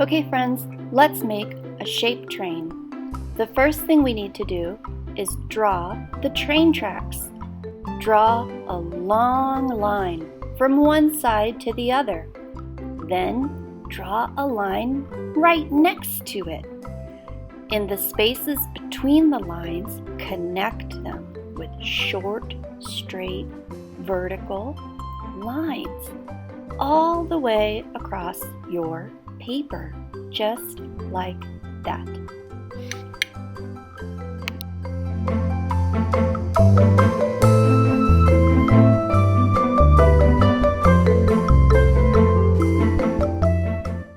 Okay friends, let's make a shape train. The first thing we need to do is draw the train tracks. Draw a long line from one side to the other. Then draw a line right next to it. In the spaces between the lines, connect them with short, straight, vertical lines all the way across your paper, just like that.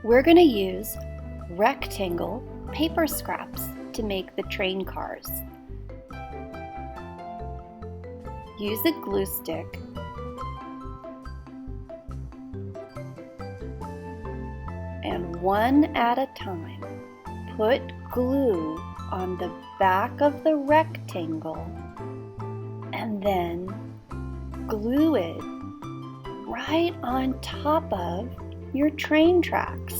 We're going to use rectangle paper scraps to make the train cars. Use a glue stick and one at a time put glue on the back of the rectangle and then glue it right on top of your train tracks.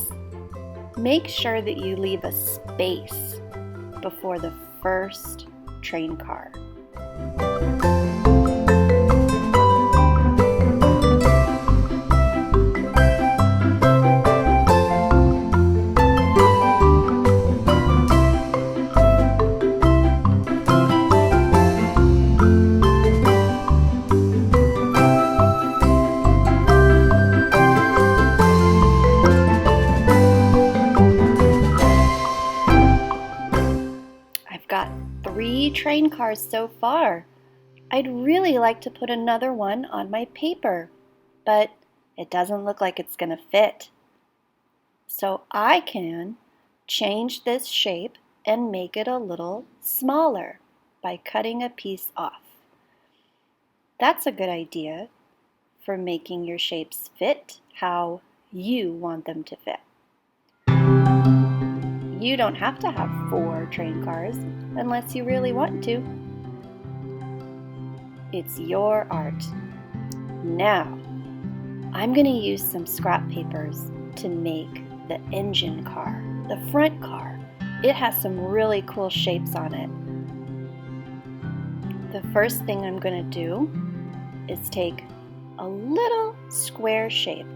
Make sure that you leave a space before the first train car. Got 3 train cars so far. I'd really like to put another one on my paper, but it doesn't look like it's going to fit. So I can change this shape and make it a little smaller by cutting a piece off. That's a good idea for making your shapes fit how you want them to fit. You don't have to have 4 train cars unless you really want to. It's your art. Now, I'm going to use some scrap papers to make the engine car, the front car. It has some really cool shapes on it. The first thing I'm going to do is take a little square shape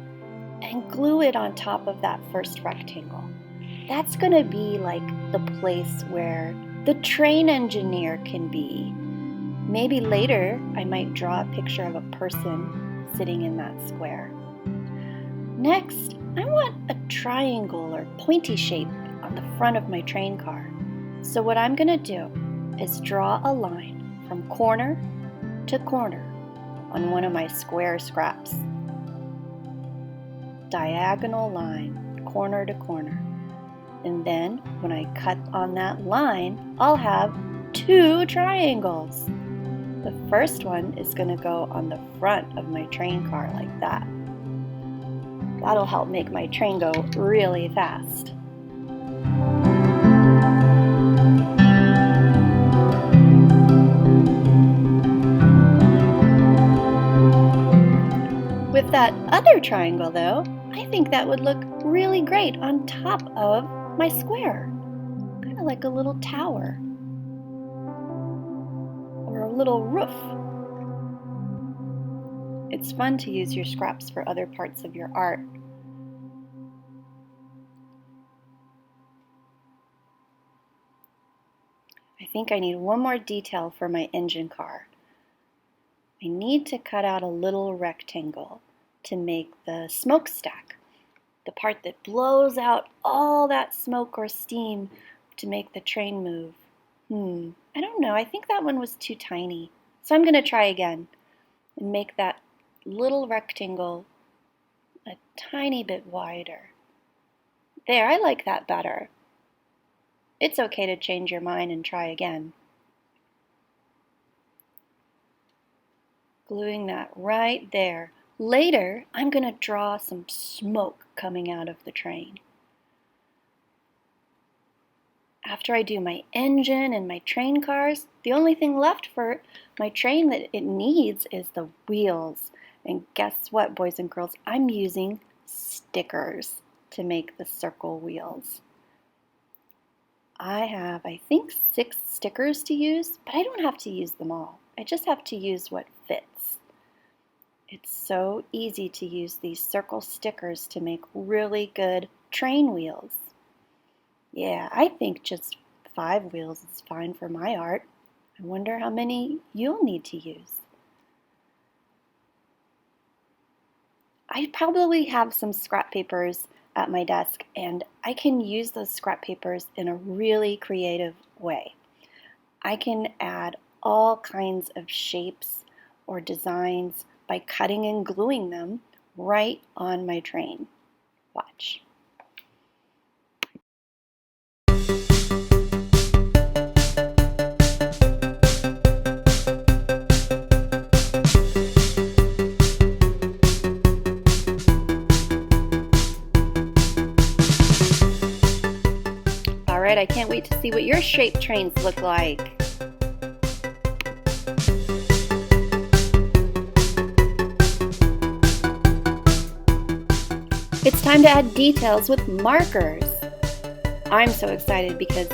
and glue it on top of that first rectangle. That's going to be like the place where the train engineer can be. Maybe later I might draw a picture of a person sitting in that square. Next, I want a triangle or pointy shape on the front of my train car. So what I'm going to do is draw a line from corner to corner on one of my square scraps. Diagonal line, corner to corner. And then when I cut on that line, I'll have 2 triangles. The first one is going to go on the front of my train car like that. That'll help make my train go really fast. With that other triangle though, I think that would look really great on top of my square, kind of like a little tower or a little roof. It's fun to use your scraps for other parts of your art. I think I need one more detail for my engine car. I need to cut out a little rectangle to make the smokestack. The part that blows out all that smoke or steam to make the train move. I don't know. I think that one was too tiny. So I'm going to try again and make that little rectangle a tiny bit wider. There, I like that better. It's okay to change your mind and try again. Gluing that right there. Later, I'm going to draw some smoke coming out of the train. After I do my engine and my train cars, the only thing left for my train that it needs is the wheels. And guess what, boys and girls? I'm using stickers. to make the circle wheels. I have, I think, 6 stickers to use, but I don't have to use them all. I just have to use what fits. It's so easy to use these circle stickers to make really good train wheels. Yeah, I think just 5 wheels is fine for my art. I wonder how many you'll need to use. I probably have some scrap papers at my desk, and I can use those scrap papers in a really creative way. I can add all kinds of shapes or designs by cutting and gluing them right on my train. Watch. All right, I can't wait to see what your shaped trains look like. It's time to add details with markers. I'm so excited because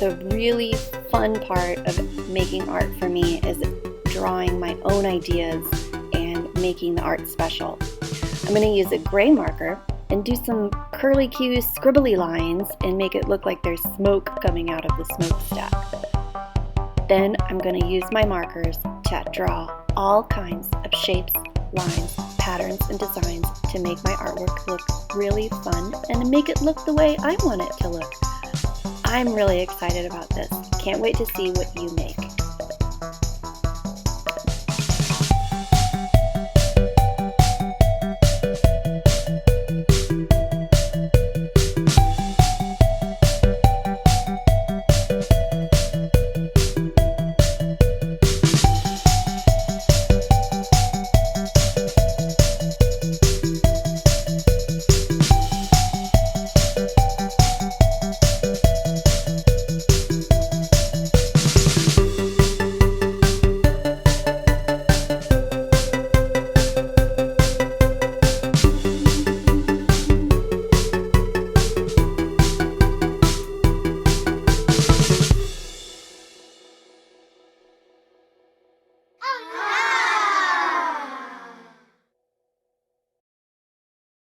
the really fun part of making art for me is drawing my own ideas and making the art special. I'm going to use a gray marker and do some curly-cue scribbly lines and make it look like there's smoke coming out of the smokestack. Then I'm going to use my markers to draw all kinds of shapes, lines, patterns, and designs to make my artwork look really fun and to make it look the way I want it to look. I'm really excited about this. Can't wait to see what you make.